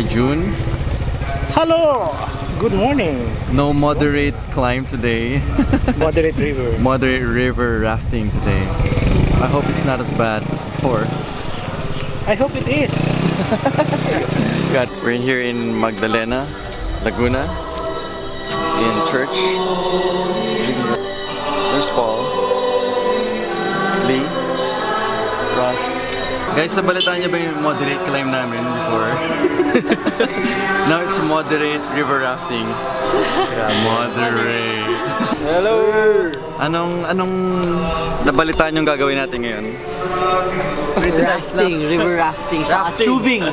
June. Hello! Good morning. No moderate climb today. Moderate river. Moderate river rafting today. I hope it's not as bad as before. I hope it is. God, we're here in Magdalena, Laguna, in church. There's Paul, Lee, Ross. Guys, nabalitaan niyo ba yung moderate climb namin before? Now it's moderate river rafting. Yeah, moderate. Hello! Anong nabalitaan yung gagawin natin ngayon? Rafting, river rafting, sa tubing.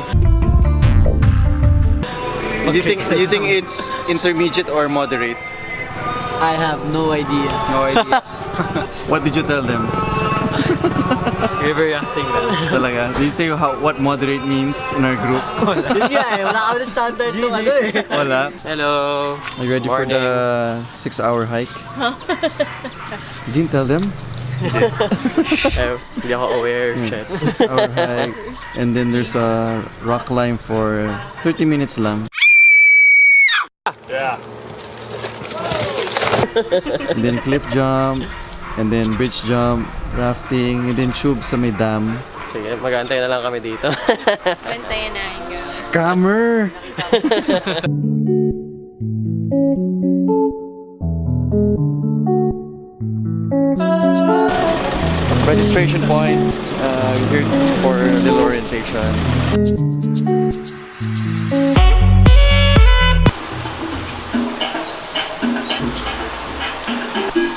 Do you think it's intermediate or moderate? I have no idea. No idea. What did you tell them? River rafting lang. Talaga? Did you say what moderate means in our group? Yun nga eh, wala kami standard nung ano eh. Wala. Hello! Are you ready for the 6-hour hike? You didn't tell them? Hindi ako aware. Yes. 6-hour hike. And then there's a rock climb for 30 minutes lang. Yeah. And then cliff jump. And then bridge jump, rafting, and then tube sa may dam. Sige, mag-aantay na lang kami dito. Bantayan na. Scammer! Registration point, here for the orientation.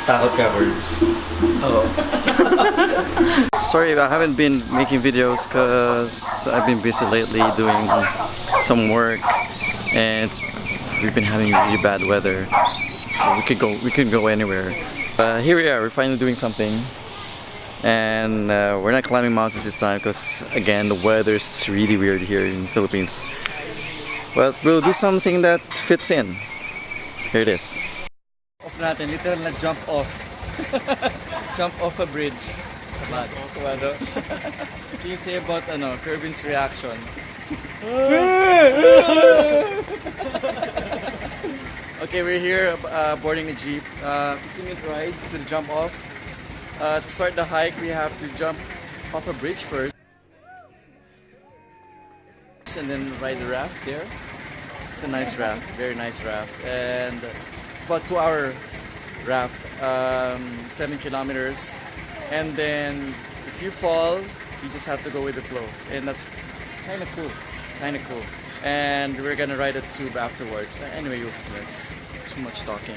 Takot ka, verbs. Oh. Sorry, I haven't been making videos because I've been busy lately doing some work, and we've been having really bad weather, so we could go anywhere. Here we are. We're finally doing something, and we're not climbing mountains this time because again the weather's really weird here in the Philippines. But we'll do something that fits in. Here it is. Off natin, literal na jump off. Jump off a bridge. Kabado. What can you say about Kervin's reaction? Okay, we're here boarding the jeep. 15-minute ride to the jump off. To start the hike, we have to jump off a bridge first. And then ride the raft there. It's a nice raft, very nice raft. And about 2-hour raft, 7 kilometers, and then if you fall, you just have to go with the flow, and that's kind of cool. And we're gonna ride a tube afterwards. But anyway, you'll see. It's too much talking.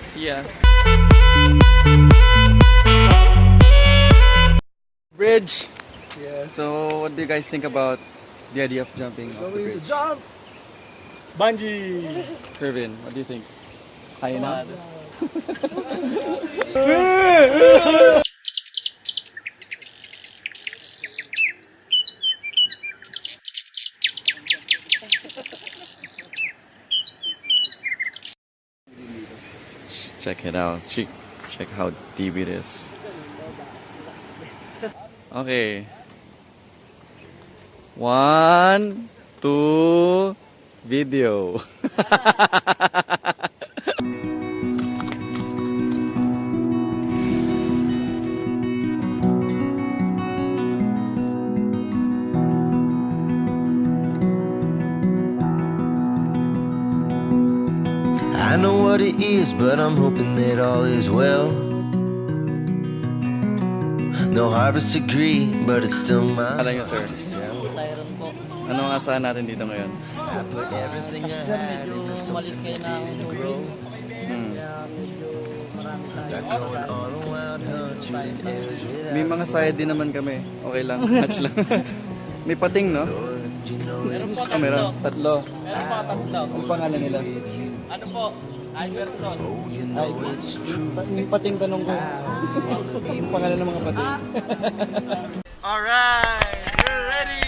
See ya. Bridge. Yeah. So, what do you guys think about the idea of jumping off the bridge? Jump! Bungee! Kervin, what do you think? High enough? Check it out. Check how deep it is. Okay. 1, 2, video. I know what it is, but I'm hoping that all is well. No harvest degree, but it's still mine. Alam niyo, sir. Ano ang asahan natin dito ngayon? I put everything I had into something that didn't grow. Got going on a wild hunt through the areas without May mga sayad din naman kami. Okay lang, match lang. May pating, no? you know it's Oh, meron. Tatlo. Meron pa tatlo. Ang pangalan nila? Ano po? Iverson. Ay, it's true. Yung pating tanong ko. Yung pangalan ng mga pating. Alright, we're ready.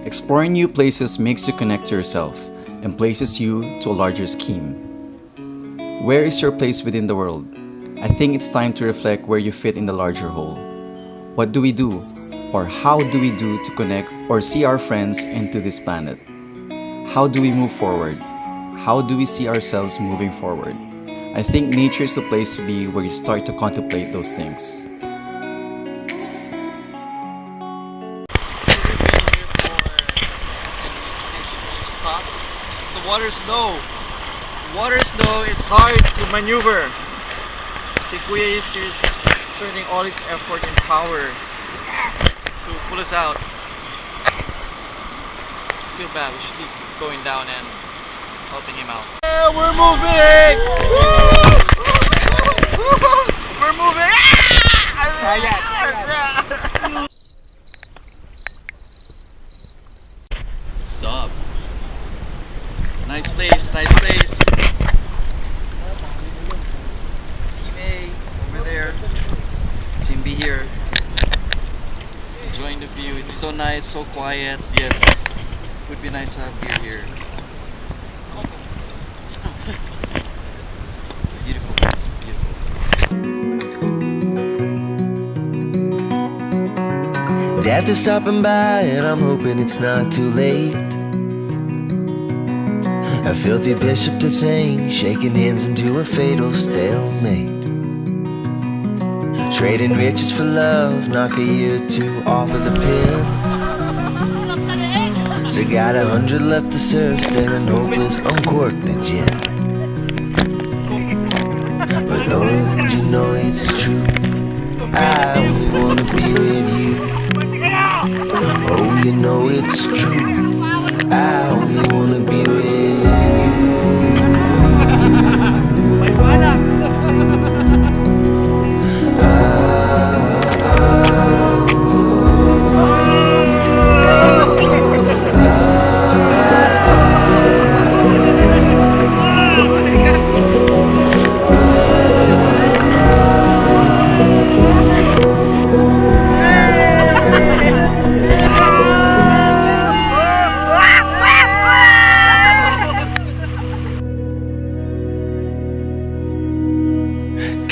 Exploring new places makes you connect to yourself and places you to a larger scheme. Where is your place within the world? I think it's time to reflect where you fit in the larger whole. What do we do, or how do we do to connect or see our friends into this planet? How do we move forward? How do we see ourselves moving forward? I think nature is the place to be where you start to contemplate those things. It's the water's low. Water's low, it's hard to maneuver. Si Kuya is exerting all his effort and power to pull us out. I feel bad, we should be going down and helping him out. Yeah, we're moving! We're moving! Sup? Nice place, nice place. Team A over there. Team B here. Enjoying the view. It's so nice, so quiet. Yes, it would be nice to have beer here. Beautiful place, beautiful. Dad is stopping by and I'm hoping it's not too late. A filthy bishop to thank, shaking hands into a fatal stalemate. Trading riches for love, knock a year or two off of the pill. Still got 100 left to serve, staring hopeless, uncork the gin. But Lord, you know it's true, I only wanna be with you. Oh, you know it's true, I only wanna be with you.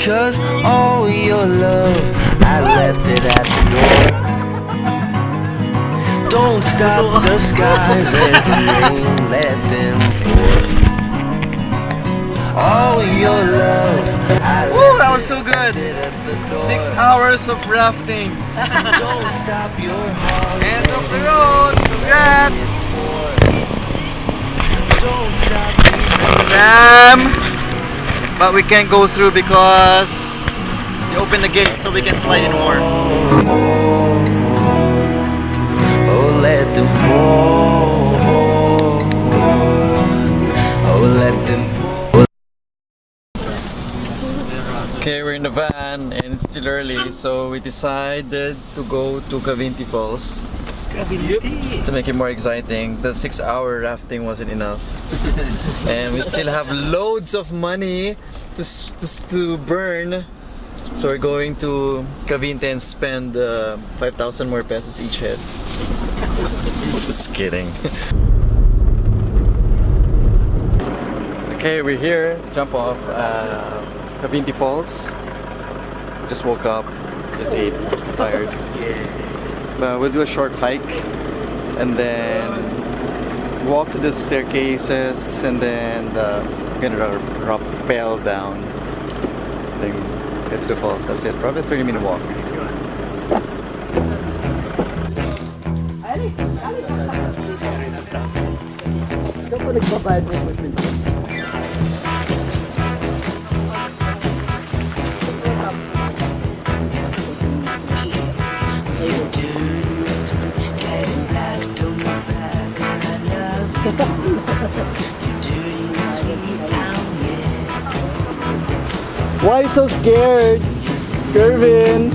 Cause all your love, I left it at the door. Don't stop the skies, let them rain, let them pour. All your love, I Woo, that was so good! left it at the door. 6 hours of rafting. Don't stop your heart. End of the road. Congrats! Don't stop Damn! But we can't go through because they opened the gate so we can slide in more. Oh, let them pour. Oh, let them pour. Okay, we're in the van and it's still early, so we decided to go to Cavinti Falls. To make it more exciting. The 6-hour rafting wasn't enough. And we still have loads of money to burn. So we're going to Cavinti and spend 5,000 more pesos each head. Just kidding. Okay, we're here. Jump off Cavinti Falls. Just woke up. Just ate. Tired. But we'll do a short hike and then walk to the staircases and then we're gonna rappel down, then get to the falls. That's it. Probably a 30-minute walk. Getting back to my back. Why so scared? Kervin!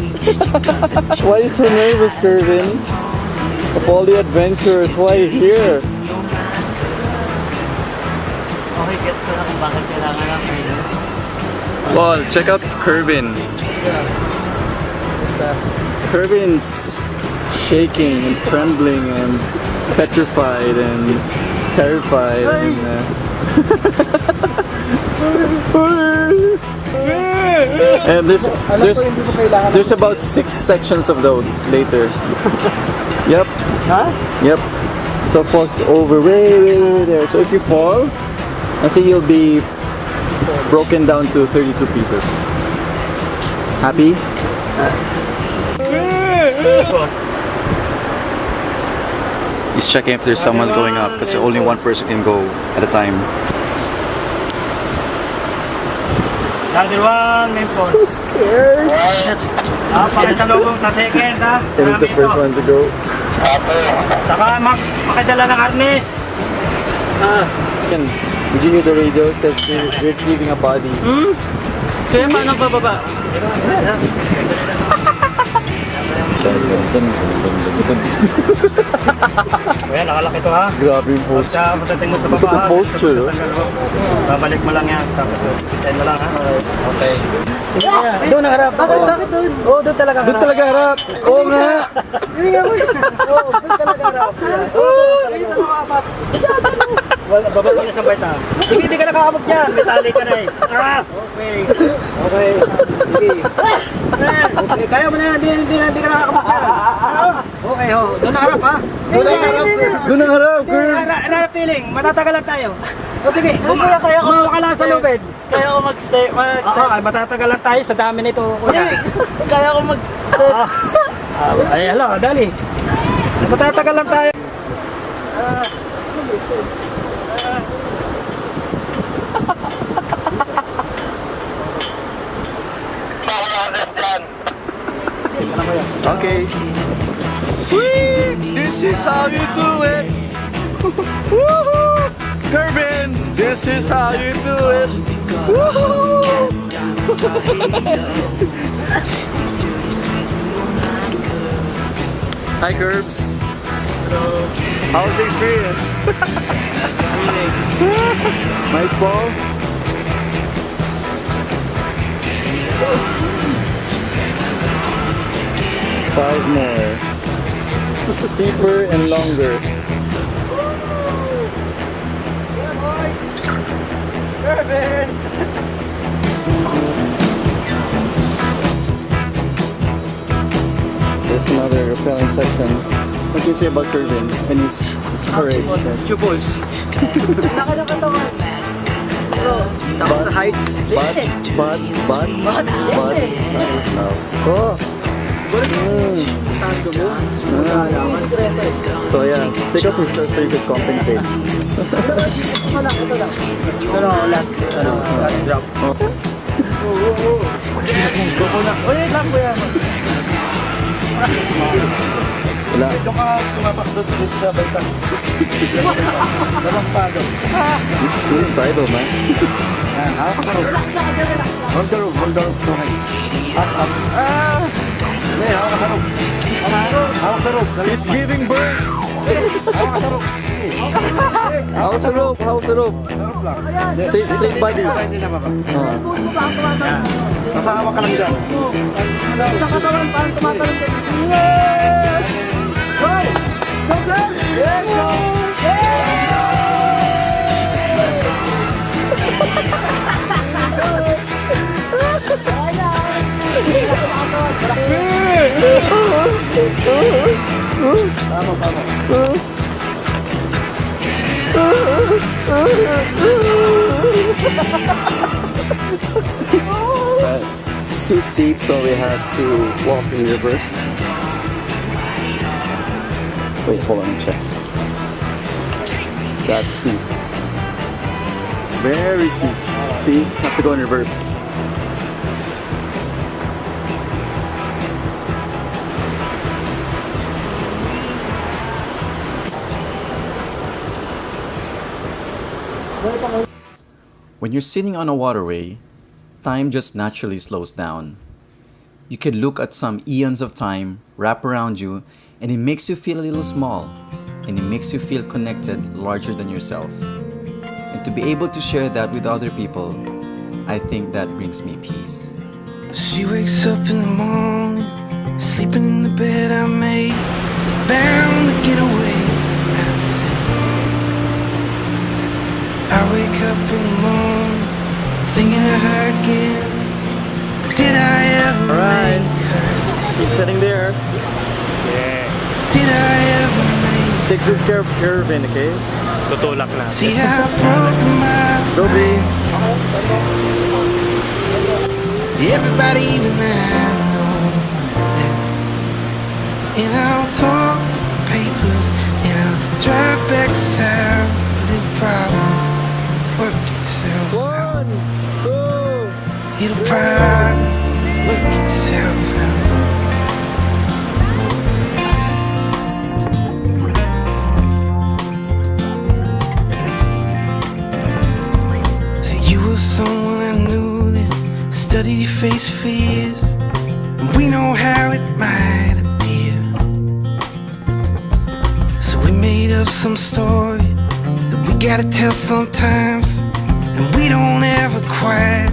Why so nervous, Kervin? Of all the adventures, why here? Okay, gets ko na kung bakit kailangan ng trailer. Well, check out Kervin. Kervin's shaking and trembling and petrified and terrified. And there's about 6 sections of those later. Yep. Huh? Yep. So falls over way there. So if you fall, I think you'll be broken down to 32 pieces. Happy? He's checking if there's someone going up because only one person can go at a time. Number 1, main point. So scared. Pakisalubong sa second, ha? It is the first one to go. Saka makidala ng harness. Did you hear the radio? It says we're retrieving a body. Kaya paano bababa? Ayan, nakalaki to, ha? Grabe yung post. Basta pagdating mo sa baba, ha? Posture, oh. Babalik mo lang yan. Tapos design mo lang, ha? Okay. Doon ang harap. Bakit doon? Oo, doon talaga harap. Doon talaga harap. Oo nga. Oo, doon talaga harap. Ayun sa mga apat. Wala, baba mo na sa bata. Hindi ka nakakabot yan. Metalik ka na eh. Okay. Okay. Sige. Okay, kaya mo na yan. Hindi ka nakakabot yan. Okay, ho. Doon ang harap, ha? Doon ang harap, girls. Harap feeling. Matatagalan tayo. O sige. Kaya ako Mawakala sa lubid. Kaya ako mag-stay. Oo, matatagalan tayo sa dami nito. Kaya ako mag-stay. Ay, hala, dali. Matatagalan tayo. Okay. This is how you do it. Woohoo! Kervin, this is how you do it. Woohoo! Hi, Curbs. Hello. How's the experience? Nice ball. So sweet. 5 more. Steeper and longer. There's another rappelling section. What can you say about Kervin and his courage? Chupos. Laki na katawan. Pero, tapos sa heights. But. Oh. So yeah, take off your shirt so you can compensate. Last drop. Ulit lang po yan. Wala. Ito ka tumapak doon sa balta. Dalawang pado. You're suicidal, man. Hawak sa rope. Hold the rope, 2 hands. Up. Hey, hawak sa rope. Hawak sa rope. He's giving birth. Hawak sa rope. How's the rope? Straight body. Hindi na baba. Basta hawak ka lang dyan. Sa katawan, parang tumatalon ka. Go! Go, girl! Yes, go! It's too steep, so we had to walk in reverse. Wait, hold on, check. That's steep. Very steep. See, have to go in reverse. When you're sitting on a waterway, time just naturally slows down. You can look at some eons of time wrap around you, and it makes you feel a little small, and it makes you feel connected, larger than yourself. And to be able to share that with other people, I think that brings me peace. She wakes up in the morning, sleeping in the bed I made, bound to get away. That's it. I wake up in the morning, thinking of her again. Did I ever Alright. make her? Keep sitting there. Yeah. Did I ever make? Take good care of Irvin, okay? Tutulak na. See how I broke my Go, B. everybody, even I know that. And I'll talk to the papers, and I'll drive back south, but it'll probably work itself out. 1, 2. It'll probably work itself out. See, you were someone I knew that studied your face for years, and we know how it might appear. So we made up some story that we gotta tell sometimes, and we don't ever quite